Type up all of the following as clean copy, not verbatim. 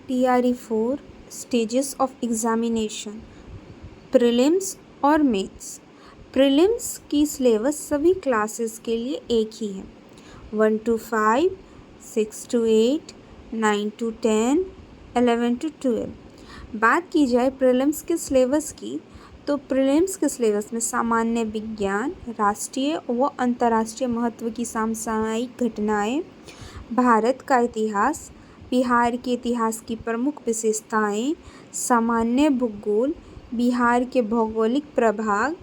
TRE 4 stages of examination, prelims और mains. Prelims की syllabus सभी क्लासेस के लिए एक ही है, 1 to 5, 6 to 8, 9 to 10, 11 to 12। बात की जाए प्रीलिम्स के सिलेबस की, तो प्रीलिम्स के सिलेबस में सामान्य विज्ञान, राष्ट्रीय व अंतर्राष्ट्रीय महत्व की समसामयिक घटनाएं, भारत का इतिहास, बिहार के इतिहास की प्रमुख विशेषताएं, सामान्य भूगोल, बिहार के भौगोलिक प्रभाग,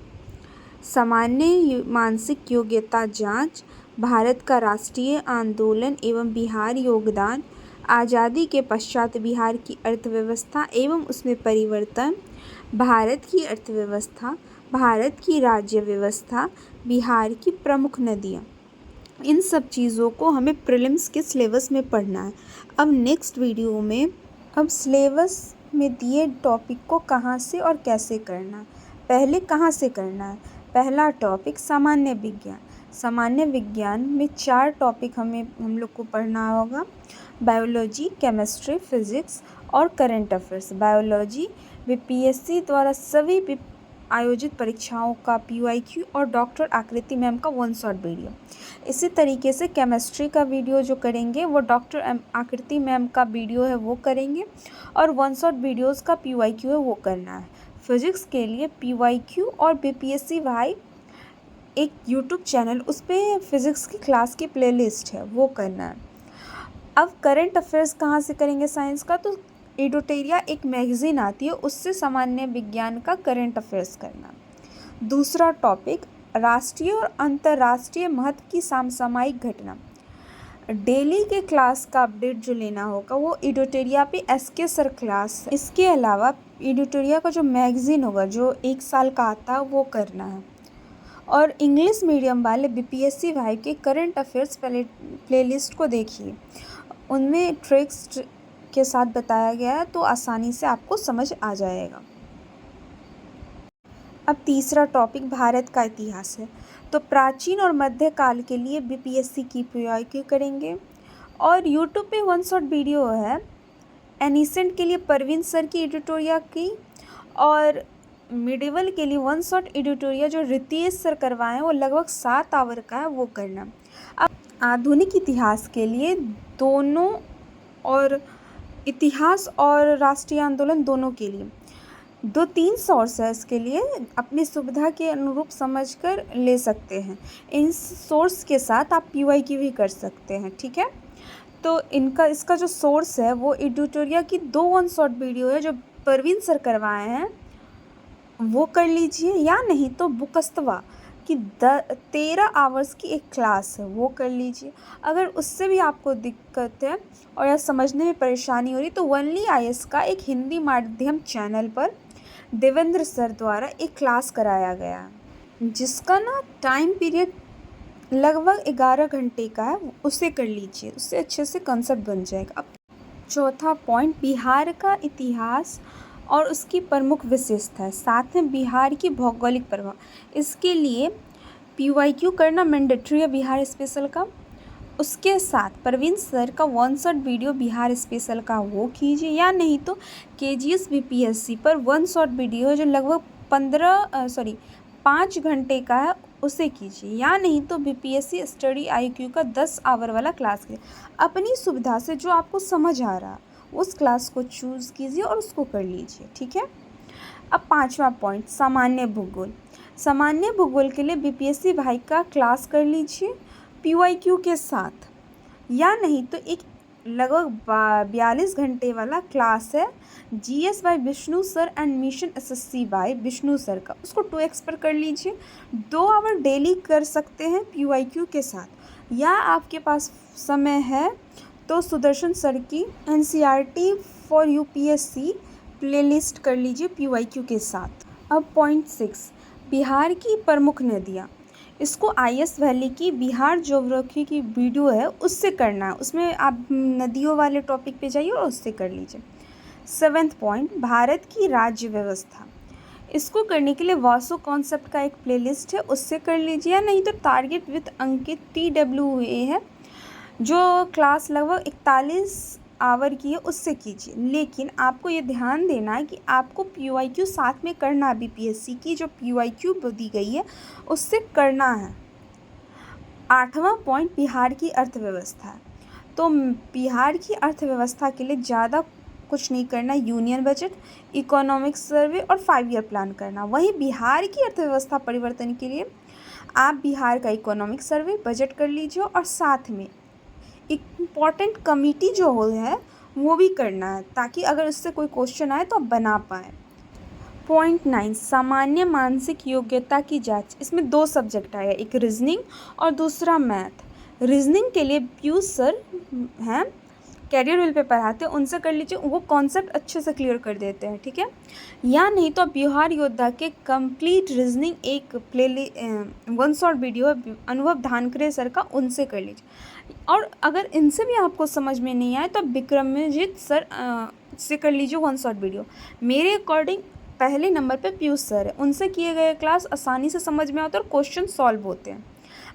सामान्य मानसिक योग्यता जांच, भारत का राष्ट्रीय आंदोलन एवं बिहार योगदान, आज़ादी के पश्चात बिहार की अर्थव्यवस्था एवं उसमें परिवर्तन, भारत की अर्थव्यवस्था, भारत की राज्य व्यवस्था, बिहार की प्रमुख नदियाँ। इन सब चीज़ों को हमें प्रीलिम्स के सिलेबस में पढ़ना है। अब नेक्स्ट वीडियो में अब सिलेबस में दिए टॉपिक को कहाँ से और कैसे करना है। पहले कहाँ से करना है? पहला टॉपिक सामान्य विज्ञान। सामान्य विज्ञान में 4 टॉपिक हम लोग को पढ़ना होगा, बायोलॉजी, केमिस्ट्री, फिजिक्स और करंट अफेयर्स। बायोलॉजी बीपीएससी द्वारा सभी आयोजित परीक्षाओं का PYQ और डॉक्टर आकृति मैम का 1 शॉट वीडियो। इसी तरीके से केमिस्ट्री का वीडियो जो करेंगे वो डॉक्टर आकृति मैम का वीडियो है वो करेंगे, और 1 शॉट वीडियोज़ का PYQ है वो करना है। फिजिक्स के लिए PYQ और BPSC भाई एक यूट्यूब चैनल, उस पर फिज़िक्स की क्लास की प्लेलिस्ट है वो करना है। अब करंट अफेयर्स कहाँ से करेंगे साइंस का? तो एडोटेरिया एक मैगज़ीन आती है, उससे सामान्य विज्ञान का करंट अफेयर्स करना। दूसरा टॉपिक राष्ट्रीय और अंतर्राष्ट्रीय महत्व की समसामयिक घटना। डेली के क्लास का अपडेट जो लेना होगा वो एडोटेरिया पे SK सर क्लास। इसके अलावा एडोटेरिया का जो मैगज़ीन होगा जो 1 साल का आता है वो करना है। और इंग्लिश मीडियम वाले BPSC भाई के करंट अफेयर्स प्लेलिस्ट को देखिए, उनमें ट्रिक्स के साथ बताया गया है, तो आसानी से आपको समझ आ जाएगा। अब तीसरा टॉपिक भारत का इतिहास है, तो प्राचीन और मध्यकाल के लिए BPSC की PYQ करेंगे। और यूट्यूब पे 1 शॉट वीडियो है एनिसेंट के लिए परवीन सर की एडिटोरिया की, और मिडिवल के लिए 1 शॉट एडिटोरिया जो रितेश सर करवाए हैं वो लगभग 7 आवर का है वो करना। अब आधुनिक इतिहास के लिए दोनों, और इतिहास और राष्ट्रीय आंदोलन दोनों के लिए 2-3 सोर्स है, इसके लिए अपनी सुविधा के अनुरूप समझकर ले सकते हैं। इन सोर्स के साथ आप PYQ भी कर सकते हैं, ठीक है। तो इसका जो सोर्स है वो एडिटोरिया की 2 1 शॉट वीडियो है जो परवीन सर करवाए हैं वो कर लीजिए, या नहीं तो बुकस्तवा की 13 आवर्स की एक क्लास है वो कर लीजिए। अगर उससे भी आपको दिक्कत है और या समझने में परेशानी हो रही तो ओनली IAS का एक हिंदी माध्यम चैनल पर देवेंद्र सर द्वारा एक क्लास कराया गया है जिसका ना टाइम पीरियड लगभग 11 घंटे का है, उसे कर लीजिए, उससे अच्छे से कंसेप्ट बन जाएगा। अब चौथा पॉइंट बिहार का इतिहास और उसकी प्रमुख विशेषता है, साथ में बिहार की भौगोलिक प्रभाव। इसके लिए PYQ करना मैंडेटरी है बिहार स्पेशल का। उसके साथ परवीन सर का 1 शॉट वीडियो बिहार स्पेशल का वो कीजिए, या नहीं तो KGS BPSC पर 1 शॉट वीडियो है जो लगभग 5 घंटे का है उसे कीजिए, या नहीं तो BPSC स्टडी IQ का 10 आवर वाला क्लास कीजिए। अपनी सुविधा से जो आपको समझ आ रहा उस क्लास को चूज़ कीजिए और उसको कर लीजिए, ठीक है। अब 5वां पॉइंट सामान्य भूगोल। सामान्य भूगोल के लिए BPSC भाई का क्लास कर लीजिए PYQ के साथ, या नहीं तो एक लगभग 42 घंटे वाला क्लास है GS by Vishnu sir and mission SSC by Vishnu sir का, उसको 2x पर कर लीजिए। 2 आवर डेली कर सकते हैं PYQ के साथ, या आपके पास समय है तो सुदर्शन सर की NCERT फॉर UPSC प्लेलिस्ट कर लीजिए PYQ के साथ। अब पॉइंट 6 बिहार की प्रमुख नदियाँ, इसको IS वैली की बिहार ज्योग्राफी की वीडियो है उससे करना है, उसमें आप नदियों वाले टॉपिक पे जाइए और उससे कर लीजिए। 7th पॉइंट भारत की राज्य व्यवस्था, इसको करने के लिए वासो कॉन्सेप्ट का एक प्लेलिस्ट है उससे कर लीजिए, या नहीं तो टारगेट विद अंकित TWA है जो क्लास लगभग 41 आवर की है उससे कीजिए, लेकिन आपको ये ध्यान देना है कि आपको PYQ साथ में करना है, BPSC की जो PYQ दी गई है उससे करना है। 8वां पॉइंट बिहार की अर्थव्यवस्था है। तो बिहार की अर्थव्यवस्था के लिए ज़्यादा कुछ नहीं करना, यूनियन बजट, इकोनॉमिक सर्वे और 5 ईयर प्लान करना। वहीं बिहार की अर्थव्यवस्था परिवर्तन के लिए आप बिहार का इकोनॉमिक सर्वे बजट कर लीजिए और साथ में इम्पॉर्टेंट कमेटी जो है वो भी करना है, ताकि अगर उससे कोई क्वेश्चन आए तो आप बना पाएँ। पॉइंट 9 सामान्य मानसिक योग्यता की जांच। इसमें 2 सब्जेक्ट आया, एक रीजनिंग और दूसरा मैथ। रीजनिंग के लिए पीयूष सर हैं, कैरियर व्हील पे पढ़ाते हैं, उनसे कर लीजिए, वो कॉन्सेप्ट अच्छे से क्लियर कर देते हैं, ठीक है। या नहीं तो बिहार योद्धा के कंप्लीट रीजनिंग एक वन शॉट वीडियो है अनुभव धानकरे सर का, उनसे कर लीजिए। और अगर इनसे भी आपको समझ में नहीं आए तो विक्रमजीत सर से कर लीजिए वन शॉट वीडियो। मेरे अकॉर्डिंग पहले नंबर पे पीयूष सर है, उनसे किए गए क्लास आसानी से समझ में आता है और क्वेश्चन सॉल्व होते हैं।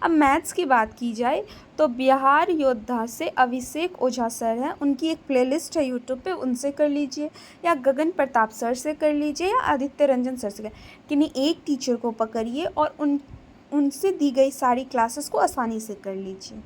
अब मैथ्स की बात की जाए तो बिहार योद्धा से अभिषेक ओझा सर हैं, उनकी एक प्लेलिस्ट है यूट्यूब पे, उनसे कर लीजिए, या गगन प्रताप सर से कर लीजिए, या आदित्य रंजन सर से किन्हीं एक टीचर को पकड़िए और उनसे दी गई सारी क्लासेस को आसानी से कर लीजिए।